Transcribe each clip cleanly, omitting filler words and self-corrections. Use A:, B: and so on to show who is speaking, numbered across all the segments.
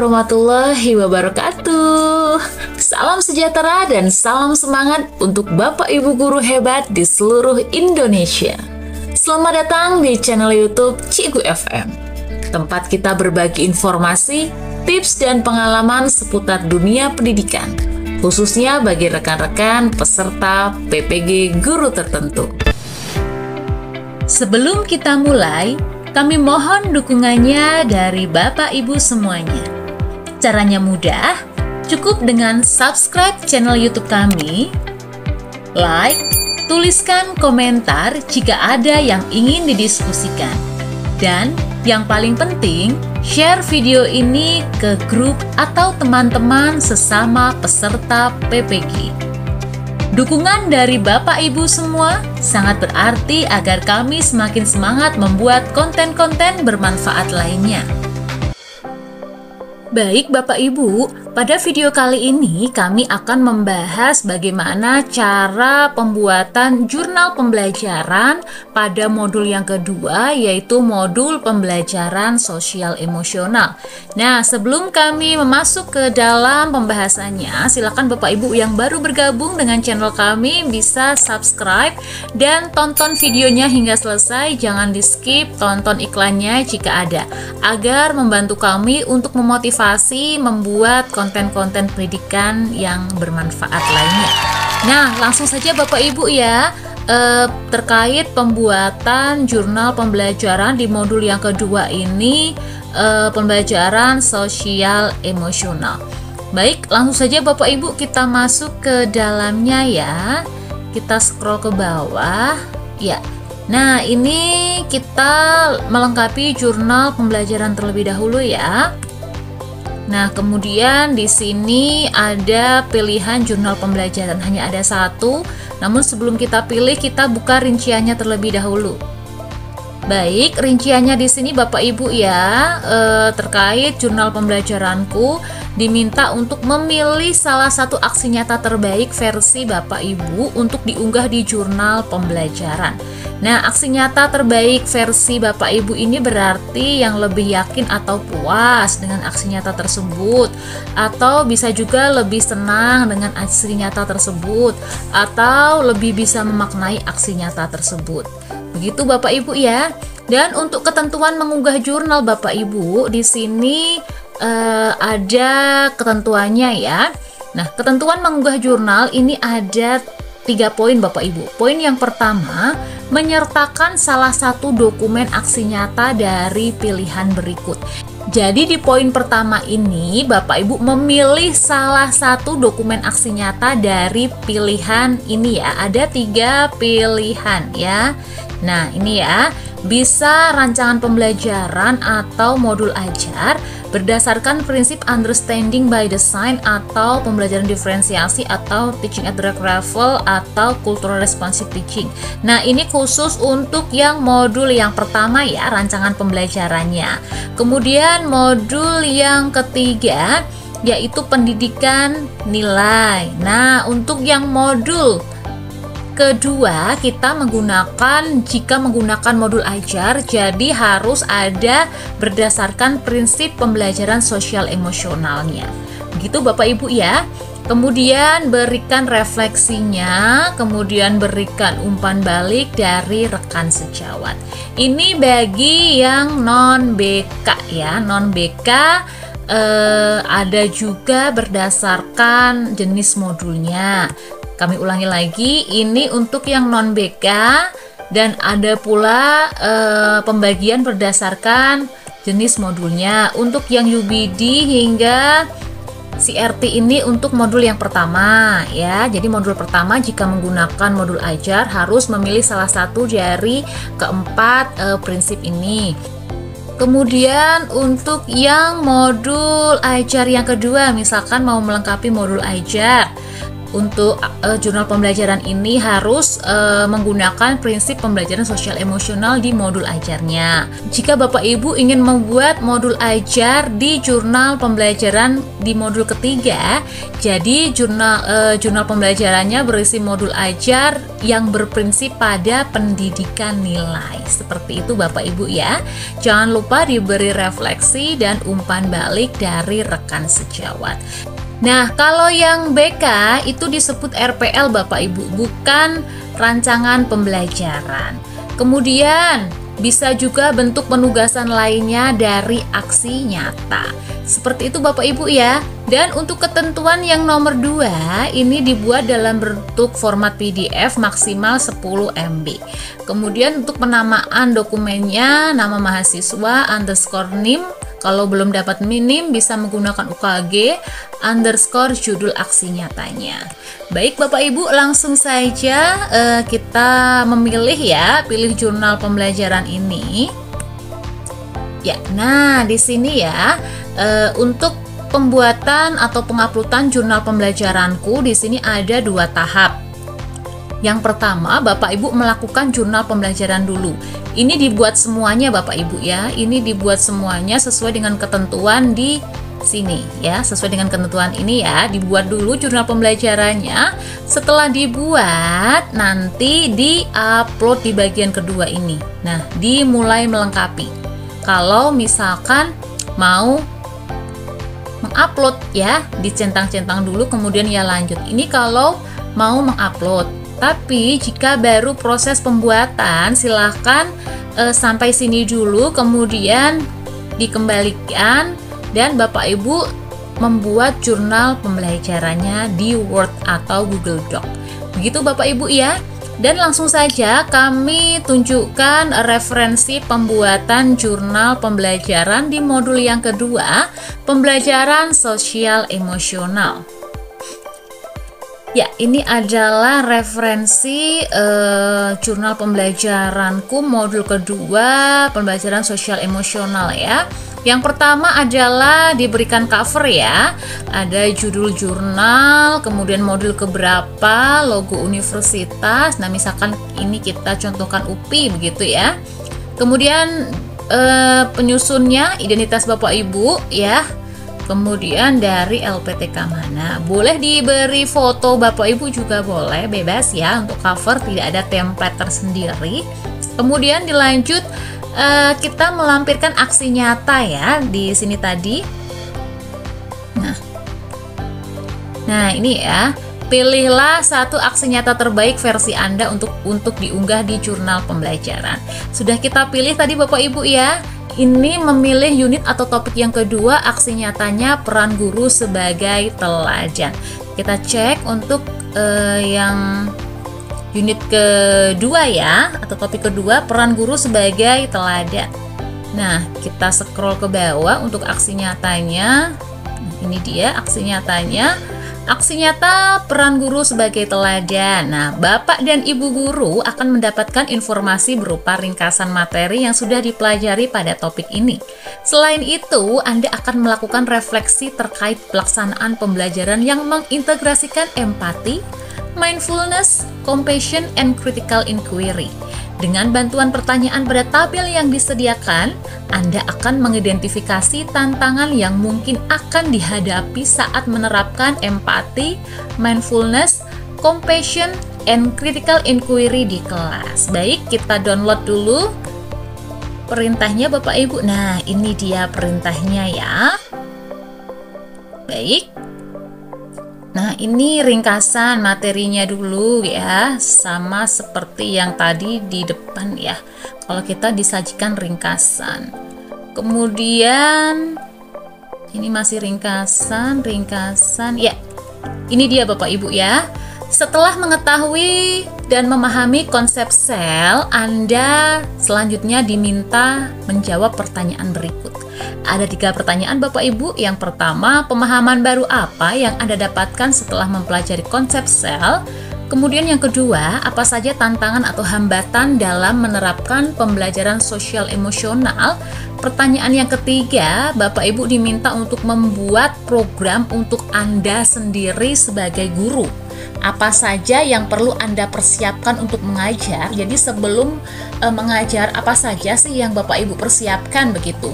A: warahmatullahi wabarakatuh. Salam sejahtera dan salam semangat untuk Bapak Ibu guru hebat di seluruh Indonesia. Selamat datang di channel YouTube Cikgu FM, tempat kita berbagi informasi, tips dan pengalaman seputar dunia pendidikan, khususnya bagi rekan-rekan peserta PPG guru tertentu. Sebelum kita mulai, kami mohon dukungannya dari Bapak Ibu semuanya. Caranya mudah, cukup dengan subscribe channel YouTube kami, like, tuliskan komentar jika ada yang ingin didiskusikan, dan yang paling penting, share video ini ke grup atau teman-teman sesama peserta PPG. Dukungan dari Bapak Ibu semua sangat berarti agar kami semakin semangat membuat konten-konten bermanfaat lainnya. Baik Bapak Ibu, pada video kali ini kami akan membahas bagaimana cara pembuatan jurnal pembelajaran pada modul yang kedua, yaitu modul pembelajaran sosial emosional. Nah, sebelum kami masuk ke dalam pembahasannya, silakan Bapak Ibu yang baru bergabung dengan channel kami bisa subscribe dan tonton videonya hingga selesai, jangan di skip, tonton iklannya jika ada, agar membantu kami untuk memotivasi membuat konten-konten pendidikan yang bermanfaat lainnya. Nah, langsung saja Bapak Ibu ya, terkait pembuatan jurnal pembelajaran di modul yang kedua ini, pembelajaran sosial emosional. Baik, langsung saja Bapak Ibu kita masuk ke dalamnya ya. Kita scroll ke bawah ya. Nah, ini kita melengkapi jurnal pembelajaran terlebih dahulu ya. Nah, kemudian di sini ada pilihan jurnal pembelajaran, hanya ada satu. Namun sebelum kita pilih, kita buka rinciannya terlebih dahulu. Baik, rinciannya di sini Bapak Ibu ya, terkait jurnal pembelajaranku diminta untuk memilih salah satu aksi nyata terbaik versi Bapak Ibu untuk diunggah di jurnal pembelajaran. Nah, aksi nyata terbaik versi Bapak Ibu ini berarti yang lebih yakin atau puas dengan aksi nyata tersebut, atau bisa juga lebih senang dengan aksi nyata tersebut, atau lebih bisa memaknai aksi nyata tersebut. Begitu Bapak Ibu ya. Dan untuk ketentuan mengunggah jurnal Bapak Ibu di sini ada ketentuannya ya. Nah, ketentuan mengunggah jurnal ini ada 3 poin Bapak Ibu. Poin yang pertama, menyertakan salah satu dokumen aksi nyata dari pilihan berikut. Jadi di poin pertama ini Bapak Ibu memilih salah satu dokumen aksi nyata dari pilihan ini ya. Ada 3 pilihan ya. Nah, ini ya, bisa rancangan pembelajaran atau modul ajar berdasarkan prinsip understanding by design atau pembelajaran diferensiasi atau teaching at direct level atau cultural responsive teaching. Nah, ini khusus untuk yang modul yang pertama ya, rancangan pembelajarannya. Kemudian modul yang ketiga yaitu pendidikan nilai. Nah, untuk yang modul kedua, kita jika menggunakan modul ajar, jadi harus ada berdasarkan prinsip pembelajaran sosial emosionalnya. Begitu Bapak Ibu ya. Kemudian berikan refleksinya, kemudian berikan umpan balik dari rekan sejawat. Ini bagi yang non BK ya, non BK. Ada juga berdasarkan jenis modulnya. Kami ulangi lagi, ini untuk yang non BK, dan ada pula pembagian berdasarkan jenis modulnya. Untuk yang UBD hingga CRT ini untuk modul yang pertama ya. Jadi modul pertama jika menggunakan modul ajar harus memilih salah satu dari keempat prinsip ini. Kemudian untuk yang modul ajar yang kedua, misalkan mau melengkapi modul ajar, untuk jurnal pembelajaran ini harus menggunakan prinsip pembelajaran sosial emosional di modul ajarnya. Jika Bapak Ibu ingin membuat modul ajar di jurnal pembelajaran di modul ketiga, jadi jurnal pembelajarannya berisi modul ajar yang berprinsip pada pendidikan nilai. Seperti itu Bapak Ibu ya. Jangan lupa diberi refleksi dan umpan balik dari rekan sejawat. Nah, kalau yang BK itu disebut RPL Bapak Ibu, bukan rancangan pembelajaran. Kemudian bisa juga bentuk penugasan lainnya dari aksi nyata. Seperti itu Bapak Ibu ya. Dan untuk ketentuan yang nomor 2, ini dibuat dalam bentuk format PDF maksimal 10 MB. Kemudian untuk penamaan dokumennya, nama mahasiswa _NIM. Kalau belum dapat minim bisa menggunakan UKG _ judul aksi nyatanya. Baik Bapak Ibu, langsung saja kita memilih ya, pilih jurnal pembelajaran ini. Ya, nah di sini ya untuk pembuatan atau penguploadan jurnal pembelajaranku di sini ada 2 tahap. Yang pertama, Bapak Ibu melakukan jurnal pembelajaran dulu. Ini dibuat semuanya Bapak Ibu ya. Ini dibuat semuanya sesuai dengan ketentuan di sini ya. Sesuai dengan ketentuan ini ya, dibuat dulu jurnal pembelajarannya. Setelah dibuat, nanti di-upload di bagian kedua ini. Nah, dimulai melengkapi. Kalau misalkan mau mengupload ya, dicentang-centang dulu kemudian ya lanjut. Ini kalau mau mengupload. Tapi jika baru proses pembuatan, silahkan sampai sini dulu, kemudian dikembalikan dan Bapak Ibu membuat jurnal pembelajarannya di Word atau Google Doc. Begitu Bapak Ibu ya. Dan langsung saja kami tunjukkan referensi pembuatan jurnal pembelajaran di modul yang kedua, pembelajaran sosial emosional. Ya, ini adalah referensi jurnal pembelajaranku modul kedua, pembelajaran sosial emosional ya. Yang pertama adalah diberikan cover ya. Ada judul jurnal, kemudian modul keberapa, logo universitas. Nah, misalkan ini kita contohkan UPI begitu ya. Kemudian penyusunnya identitas Bapak Ibu ya. Kemudian dari LPTK mana, boleh diberi foto Bapak Ibu juga boleh, bebas ya. Untuk cover tidak ada template tersendiri. Kemudian dilanjut kita melampirkan aksi nyata ya di sini tadi. Nah ini ya, pilihlah satu aksi nyata terbaik versi Anda untuk diunggah di jurnal pembelajaran. Sudah kita pilih tadi Bapak Ibu ya. Ini memilih unit atau topik yang kedua, aksi nyatanya peran guru sebagai teladan. Kita cek untuk yang unit kedua ya, atau topik kedua, peran guru sebagai teladan. Nah, kita scroll ke bawah untuk aksi nyatanya. Nah, ini dia aksi nyatanya. Aksi nyata peran guru sebagai teladan. Nah, Bapak dan Ibu guru akan mendapatkan informasi berupa ringkasan materi yang sudah dipelajari pada topik ini. Selain itu, Anda akan melakukan refleksi terkait pelaksanaan pembelajaran yang mengintegrasikan empati, mindfulness, compassion, and critical inquiry. Dengan bantuan pertanyaan pada tabel yang disediakan, Anda akan mengidentifikasi tantangan yang mungkin akan dihadapi saat menerapkan empati, mindfulness, compassion, and critical inquiry di kelas. Baik, kita download dulu perintahnya Bapak Ibu. Nah, ini dia perintahnya ya. Baik. Nah, ini ringkasan materinya dulu ya, sama seperti yang tadi di depan ya. Kalau kita disajikan ringkasan. Kemudian ini masih ringkasan ya. Ini dia Bapak Ibu ya. Setelah mengetahui dan memahami konsep sel, Anda selanjutnya diminta menjawab pertanyaan berikut. Ada 3 pertanyaan Bapak Ibu. Yang pertama, pemahaman baru apa yang Anda dapatkan setelah mempelajari konsep sel? Kemudian yang kedua, apa saja tantangan atau hambatan dalam menerapkan pembelajaran sosial emosional pertanyaan yang ketiga, Bapak Ibu diminta untuk membuat program untuk Anda sendiri sebagai guru. Apa saja yang perlu Anda persiapkan untuk mengajar? Jadi sebelum mengajar, apa saja sih yang Bapak Ibu persiapkan begitu?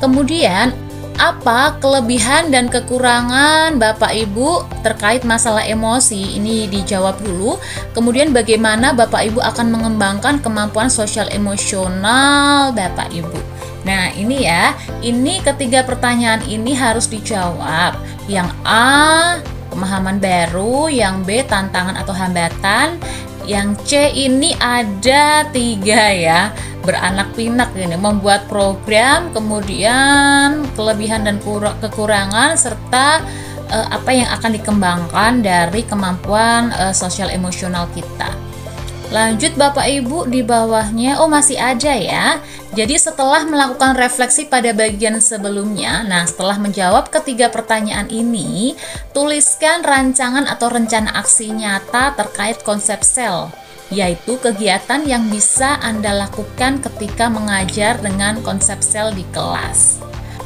A: Kemudian, apa kelebihan dan kekurangan Bapak Ibu terkait masalah emosi? Ini dijawab dulu. Kemudian bagaimana Bapak Ibu akan mengembangkan kemampuan sosial emosional Bapak Ibu? Nah, ini ya. Ini ketiga pertanyaan ini harus dijawab. Yang A, pemahaman baru. Yang B, tantangan atau hambatan. Yang C ini ada 3 ya, beranak pinak ini, membuat program, kemudian kelebihan dan kekurangan, serta apa yang akan dikembangkan dari kemampuan sosial emosional kita. Lanjut Bapak Ibu di bawahnya, masih ada ya. Jadi setelah melakukan refleksi pada bagian sebelumnya, nah setelah menjawab ketiga pertanyaan ini, tuliskan rancangan atau rencana aksi nyata terkait konsep sel, yaitu kegiatan yang bisa Anda lakukan ketika mengajar dengan konsep sel di kelas.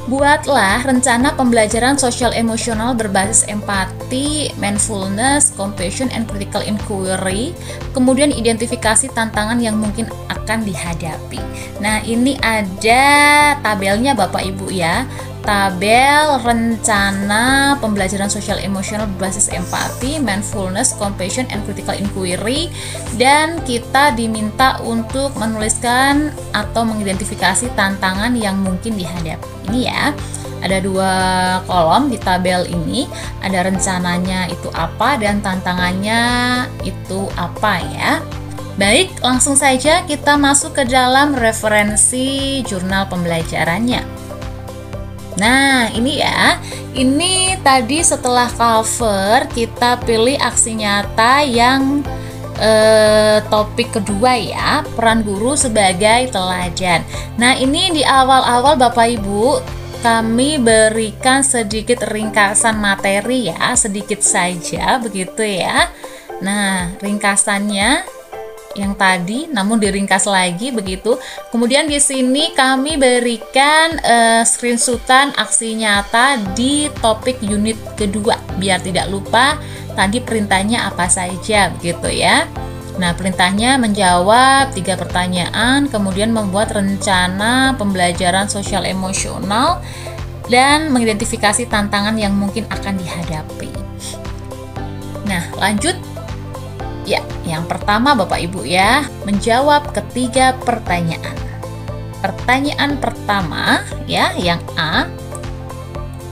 A: Buatlah rencana pembelajaran sosial emosional berbasis empati, mindfulness, compassion, and critical inquiry. Kemudian identifikasi tantangan yang mungkin akan dihadapi. Nah, ini ada tabelnya Bapak Ibu ya. Tabel rencana pembelajaran sosial emosional berbasis empati, mindfulness, compassion, and critical inquiry, dan kita diminta untuk menuliskan atau mengidentifikasi tantangan yang mungkin dihadapi. Ini ya, ada 2 kolom di tabel ini, ada rencananya itu apa dan tantangannya itu apa ya. Baik, langsung saja kita masuk ke dalam referensi jurnal pembelajarannya. Nah, ini ya. Ini tadi setelah cover, kita pilih aksi nyata yang topik kedua ya, peran guru sebagai teladan. Nah, ini di awal-awal Bapak Ibu, kami berikan sedikit ringkasan materi ya, sedikit saja begitu ya. Nah, ringkasannya yang tadi, namun diringkas lagi begitu. Kemudian di sini kami berikan screenshotan aksi nyata di topik unit kedua, biar tidak lupa tadi perintahnya apa saja begitu ya. Nah, perintahnya menjawab 3 pertanyaan, kemudian membuat rencana pembelajaran sosial emosional dan mengidentifikasi tantangan yang mungkin akan dihadapi. Nah, lanjut. Ya, yang pertama Bapak Ibu ya, menjawab ketiga pertanyaan. Pertanyaan pertama ya, yang A.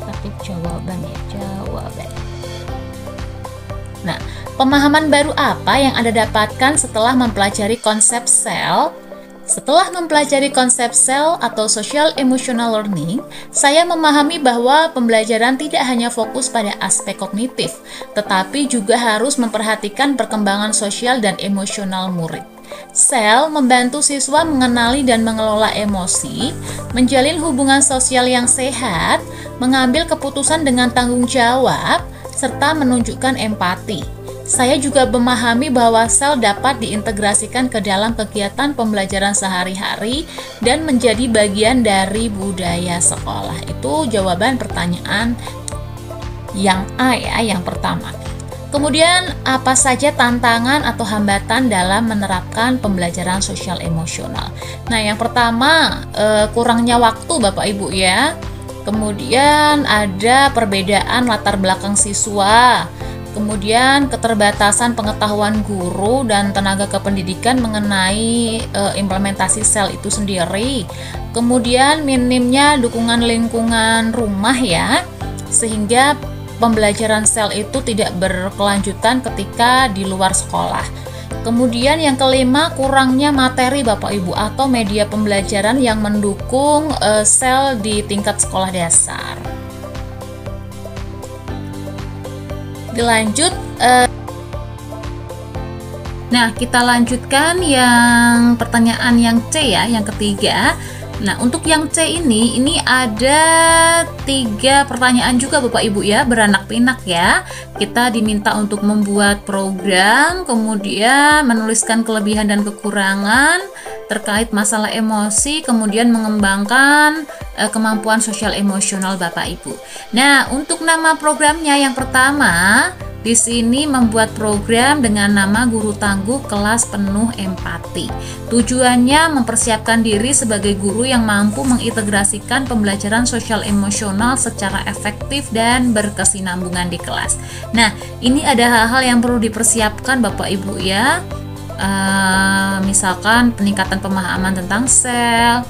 A: Tapi jawaban ya, jawaban. Nah, pemahaman baru apa yang Anda dapatkan setelah mempelajari konsep sel? Setelah mempelajari konsep sel atau social emotional learning, saya memahami bahwa pembelajaran tidak hanya fokus pada aspek kognitif, tetapi juga harus memperhatikan perkembangan sosial dan emosional murid. Sel membantu siswa mengenali dan mengelola emosi, menjalin hubungan sosial yang sehat, mengambil keputusan dengan tanggung jawab, serta menunjukkan empati. Saya juga memahami bahwa sel dapat diintegrasikan ke dalam kegiatan pembelajaran sehari-hari dan menjadi bagian dari budaya sekolah. Itu jawaban pertanyaan yang A ya, yang pertama. Kemudian, apa saja tantangan atau hambatan dalam menerapkan pembelajaran sosial emosional? Nah, yang pertama, kurangnya waktu Bapak Ibu ya. Kemudian ada perbedaan latar belakang siswa. Kemudian keterbatasan pengetahuan guru dan tenaga kependidikan mengenai implementasi sel itu sendiri. Kemudian minimnya dukungan lingkungan rumah ya, sehingga pembelajaran sel itu tidak berkelanjutan ketika di luar sekolah. Kemudian yang kelima, kurangnya materi Bapak Ibu atau media pembelajaran yang mendukung sel di tingkat sekolah dasar. Dilanjut, nah kita lanjutkan yang pertanyaan yang C ya, yang ketiga. Nah, untuk yang C ini ada 3 pertanyaan juga Bapak Ibu ya, beranak pinak ya. Kita diminta untuk membuat program, kemudian menuliskan kelebihan dan kekurangan, terkait masalah emosi, kemudian mengembangkan kemampuan sosial emosional Bapak Ibu. Nah, untuk nama programnya yang pertama di sini membuat program dengan nama Guru Tangguh Kelas Penuh Empati. Tujuannya mempersiapkan diri sebagai guru yang mampu mengintegrasikan pembelajaran sosial emosional secara efektif dan berkesinambungan di kelas. Nah, ini ada hal-hal yang perlu dipersiapkan Bapak Ibu ya. Misalkan peningkatan pemahaman tentang sel,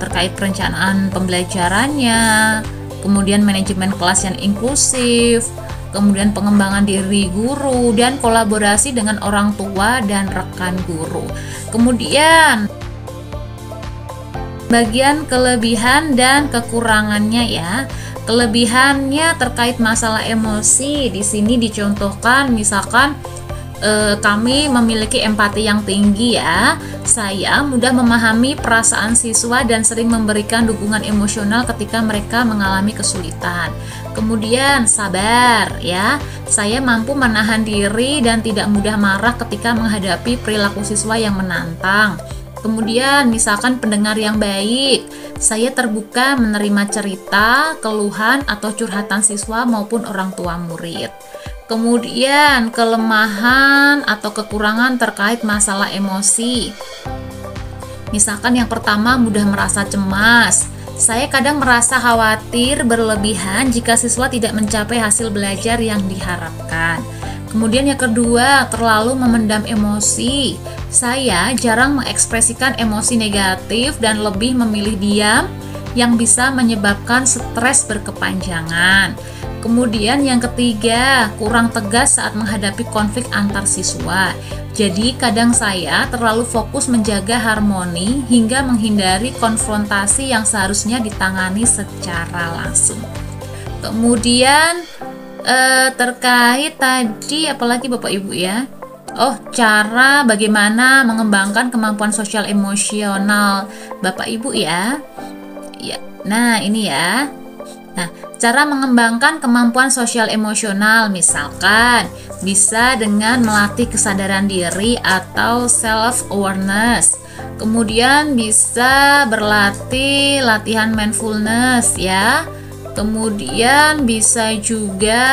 A: terkait perencanaan pembelajarannya, kemudian manajemen kelas yang inklusif, kemudian pengembangan diri guru, dan kolaborasi dengan orang tua dan rekan guru. Kemudian bagian kelebihan dan kekurangannya ya. Kelebihannya terkait masalah emosi, di sini dicontohkan misalkan kami memiliki empati yang tinggi ya. Saya mudah memahami perasaan siswa dan sering memberikan dukungan emosional ketika mereka mengalami kesulitan. Kemudian sabar ya. Saya mampu menahan diri dan tidak mudah marah ketika menghadapi perilaku siswa yang menantang. Kemudian misalkan pendengar yang baik. Saya terbuka menerima cerita, keluhan atau curhatan siswa maupun orang tua murid. Kemudian kelemahan atau kekurangan terkait masalah emosi. Misalkan yang pertama mudah merasa cemas. Saya kadang merasa khawatir berlebihan jika siswa tidak mencapai hasil belajar yang diharapkan. Kemudian yang kedua, terlalu memendam emosi. Saya jarang mengekspresikan emosi negatif dan lebih memilih diam yang bisa menyebabkan stres berkepanjangan. Kemudian yang ketiga, kurang tegas saat menghadapi konflik antar siswa. Jadi kadang saya terlalu fokus menjaga harmoni hingga menghindari konfrontasi yang seharusnya ditangani secara langsung. Kemudian terkait tadi apalagi Bapak Ibu ya? Cara bagaimana mengembangkan kemampuan sosial emosional Bapak Ibu ya. Ya. Nah, ini ya. Nah, cara mengembangkan kemampuan sosial emosional misalkan bisa dengan melatih kesadaran diri atau self-awareness. Kemudian bisa berlatih latihan mindfulness ya. Kemudian bisa juga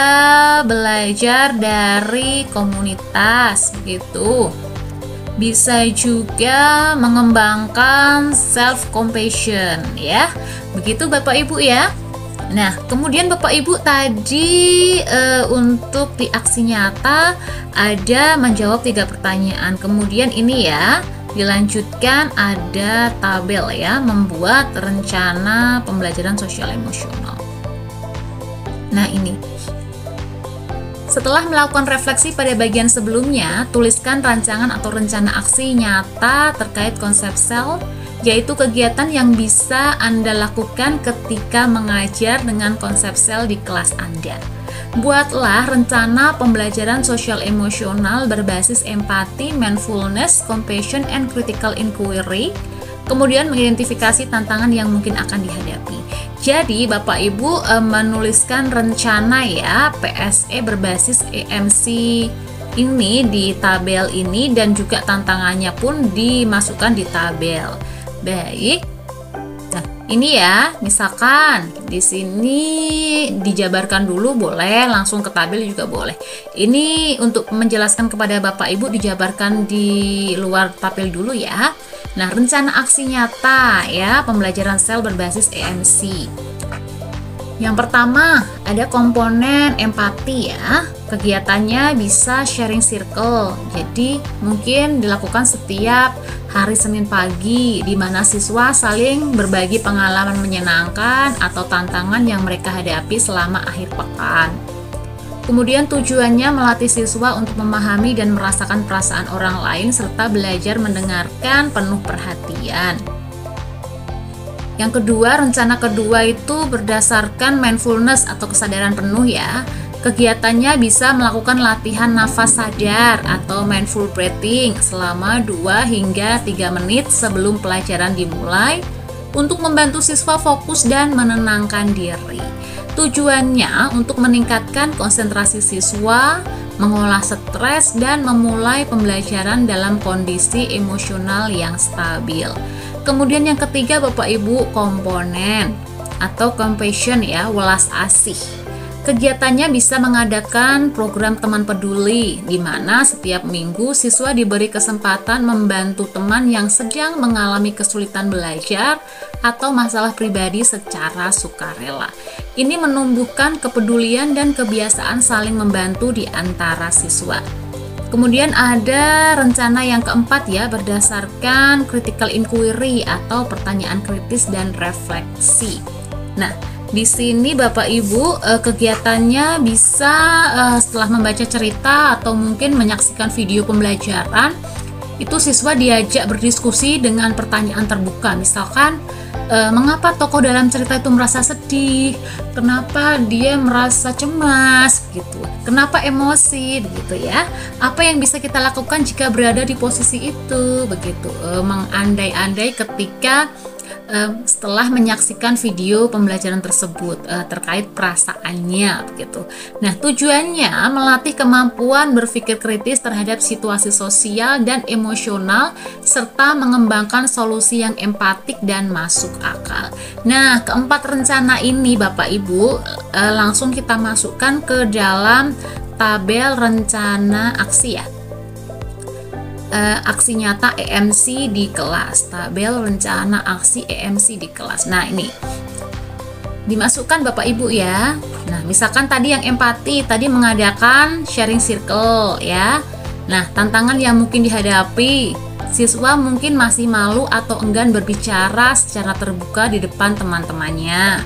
A: belajar dari komunitas gitu. Bisa juga mengembangkan self-compassion ya. Begitu Bapak Ibu ya. Nah, kemudian Bapak Ibu tadi untuk di aksi nyata ada menjawab 3 pertanyaan. Kemudian ini ya, dilanjutkan ada tabel ya, membuat rencana pembelajaran sosial emosional. Nah, ini. Setelah melakukan refleksi pada bagian sebelumnya, tuliskan rancangan atau rencana aksi nyata terkait konsep sel, yaitu kegiatan yang bisa Anda lakukan ketika mengajar dengan konsep sel di kelas Anda. Buatlah rencana pembelajaran sosial emosional berbasis empati, mindfulness, compassion, and critical inquiry, kemudian mengidentifikasi tantangan yang mungkin akan dihadapi. Jadi Bapak Ibu menuliskan rencana ya, PSE berbasis EMC ini di tabel ini, dan juga tantangannya pun dimasukkan di tabel. Baik. Nah, ini ya, misalkan di sini dijabarkan dulu boleh, langsung ke tabel juga boleh. Ini untuk menjelaskan kepada Bapak Ibu dijabarkan di luar tabel dulu ya. Nah, rencana aksi nyata ya, pembelajaran sel berbasis EMC. Yang pertama, ada komponen empati ya. Kegiatannya bisa sharing circle. Jadi, mungkin dilakukan setiap hari Senin pagi di mana siswa saling berbagi pengalaman menyenangkan atau tantangan yang mereka hadapi selama akhir pekan. Kemudian tujuannya melatih siswa untuk memahami dan merasakan perasaan orang lain serta belajar mendengarkan penuh perhatian. Yang kedua, rencana kedua itu berdasarkan mindfulness atau kesadaran penuh ya. Kegiatannya bisa melakukan latihan nafas sadar atau mindful breathing selama 2 hingga 3 menit sebelum pelajaran dimulai untuk membantu siswa fokus dan menenangkan diri. Tujuannya untuk meningkatkan konsentrasi siswa, mengolah stres, dan memulai pembelajaran dalam kondisi emosional yang stabil. Kemudian yang ketiga Bapak Ibu, komponen atau compassion ya, welas asih. Kegiatannya bisa mengadakan program teman peduli, di mana setiap minggu siswa diberi kesempatan membantu teman yang sedang mengalami kesulitan belajar atau masalah pribadi secara sukarela. Ini menumbuhkan kepedulian dan kebiasaan saling membantu di antara siswa. Kemudian ada rencana yang keempat ya, berdasarkan critical inquiry atau pertanyaan kritis dan refleksi. Nah, di sini Bapak Ibu kegiatannya bisa setelah membaca cerita atau mungkin menyaksikan video pembelajaran, itu siswa diajak berdiskusi dengan pertanyaan terbuka. Misalkan mengapa tokoh dalam cerita itu merasa sedih, kenapa dia merasa cemas gitu, kenapa emosi begitu ya, apa yang bisa kita lakukan jika berada di posisi itu begitu, mengandai-andai ketika setelah menyaksikan video pembelajaran tersebut terkait perasaannya begitu. Nah, tujuannya melatih kemampuan berpikir kritis terhadap situasi sosial dan emosional serta mengembangkan solusi yang empatik dan masuk akal. Nah, keempat rencana ini Bapak Ibu langsung kita masukkan ke dalam tabel rencana aksi ya. Aksi nyata EMC di kelas, tabel rencana aksi EMC di kelas. Nah, ini dimasukkan Bapak Ibu ya. Nah, misalkan tadi yang empati, tadi mengadakan sharing circle ya. Nah, tantangan yang mungkin dihadapi, siswa mungkin masih malu atau enggan berbicara secara terbuka di depan teman-temannya.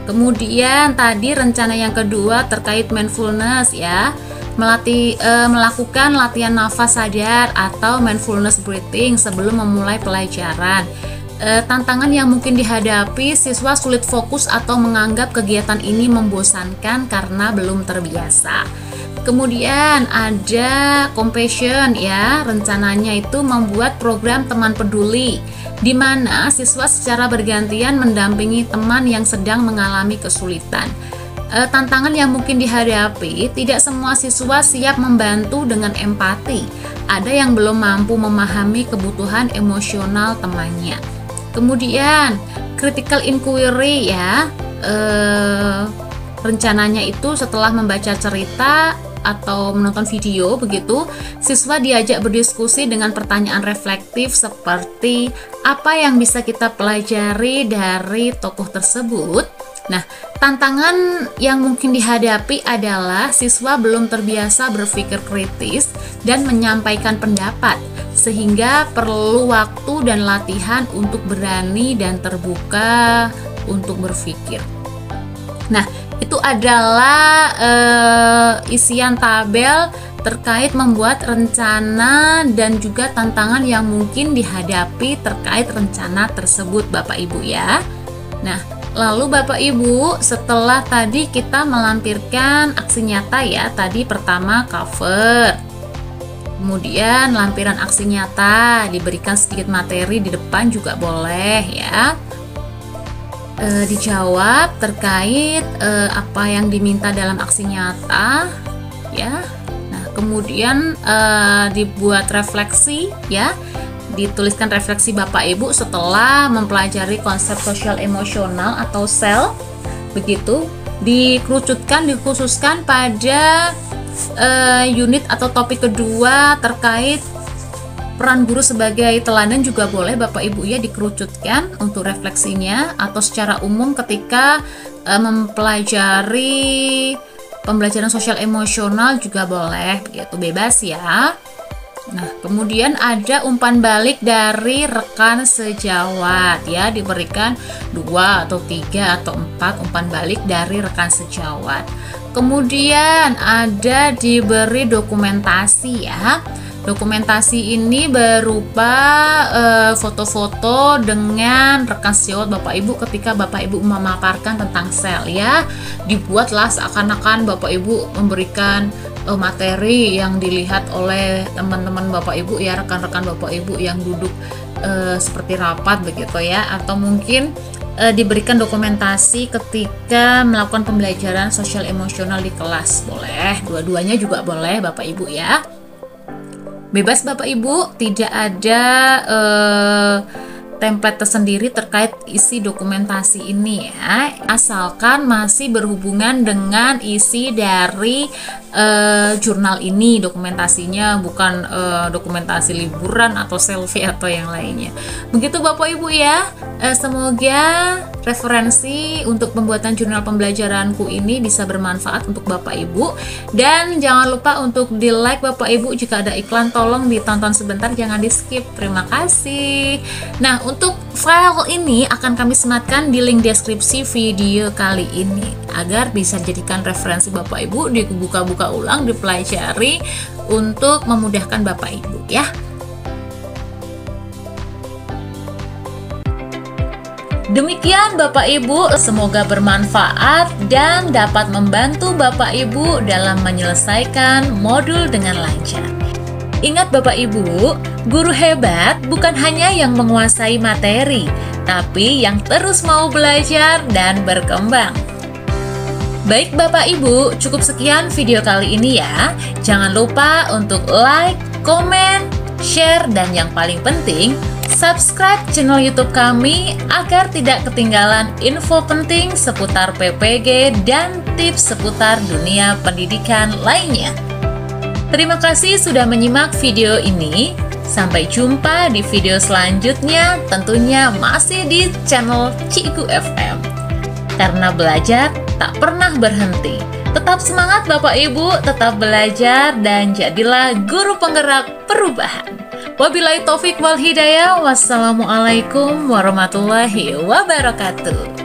A: Kemudian tadi rencana yang kedua terkait mindfulness ya. Melakukan latihan nafas sadar atau mindfulness breathing sebelum memulai pelajaran. Tantangan yang mungkin dihadapi, siswa sulit fokus atau menganggap kegiatan ini membosankan karena belum terbiasa. Kemudian ada compassion ya, rencananya itu membuat program teman peduli di mana siswa secara bergantian mendampingi teman yang sedang mengalami kesulitan. Tantangan yang mungkin dihadapi, tidak semua siswa siap membantu dengan empati. Ada yang belum mampu memahami kebutuhan emosional temannya. Kemudian critical inquiry ya, rencananya itu setelah membaca cerita atau menonton video begitu, siswa diajak berdiskusi dengan pertanyaan reflektif seperti apa yang bisa kita pelajari dari tokoh tersebut. Nah, tantangan yang mungkin dihadapi adalah siswa belum terbiasa berpikir kritis dan menyampaikan pendapat, sehingga perlu waktu dan latihan untuk berani dan terbuka untuk berpikir. Nah, itu adalah isian tabel terkait membuat rencana dan juga tantangan yang mungkin dihadapi terkait rencana tersebut Bapak Ibu ya. Nah, lalu Bapak Ibu, setelah tadi kita melampirkan aksi nyata ya, tadi pertama cover, kemudian lampiran aksi nyata, diberikan sedikit materi di depan juga boleh ya. Dijawab terkait apa yang diminta dalam aksi nyata ya. Nah, kemudian dibuat refleksi ya. Dituliskan refleksi Bapak Ibu setelah mempelajari konsep sosial emosional atau SEL begitu, dikhususkan pada unit atau topik kedua terkait peran guru sebagai teladan juga boleh Bapak Ibu ya, dikerucutkan untuk refleksinya, atau secara umum ketika mempelajari pembelajaran sosial emosional juga boleh begitu, bebas ya. Nah, kemudian ada umpan balik dari rekan sejawat ya, diberikan 2 atau 3 atau 4 umpan balik dari rekan sejawat. Kemudian ada diberi dokumentasi ya. Dokumentasi ini berupa foto-foto dengan rekan sejawat Bapak Ibu ketika Bapak Ibu memaparkan tentang sel ya. Dibuatlah seakan-akan Bapak Ibu memberikan materi yang dilihat oleh teman-teman Bapak Ibu ya, rekan-rekan Bapak Ibu yang duduk seperti rapat begitu ya, atau mungkin diberikan dokumentasi ketika melakukan pembelajaran sosial emosional di kelas. Boleh, dua-duanya juga boleh Bapak Ibu ya. Bebas Bapak Ibu, tidak ada template tersendiri terkait isi dokumentasi ini ya, asalkan masih berhubungan dengan isi dari jurnal ini, dokumentasinya bukan dokumentasi liburan atau selfie atau yang lainnya. Begitu Bapak Ibu ya. Semoga referensi untuk pembuatan jurnal pembelajaranku ini bisa bermanfaat untuk Bapak Ibu, dan jangan lupa untuk di like Bapak Ibu. Jika ada iklan tolong ditonton sebentar, jangan di skip. Terima kasih. Nah, untuk file ini akan kami sematkan di link deskripsi video kali ini agar bisa dijadikan referensi Bapak Ibu, dibuka-buka ulang, dipelajari untuk memudahkan Bapak Ibu ya. Demikian Bapak Ibu, semoga bermanfaat dan dapat membantu Bapak Ibu dalam menyelesaikan modul dengan lancar. Ingat Bapak Ibu, guru hebat bukan hanya yang menguasai materi, tapi yang terus mau belajar dan berkembang. Baik Bapak Ibu, cukup sekian video kali ini ya. Jangan lupa untuk like, komen, share, dan yang paling penting, subscribe channel YouTube kami agar tidak ketinggalan info penting seputar PPG dan tips seputar dunia pendidikan lainnya. Terima kasih sudah menyimak video ini. Sampai jumpa di video selanjutnya, tentunya masih di channel Cikgu FM. Karena belajar tak pernah berhenti. Tetap semangat Bapak Ibu, tetap belajar, dan jadilah guru penggerak perubahan. Wabillahi taufik wal hidayah. Wassalamualaikum warahmatullahi wabarakatuh.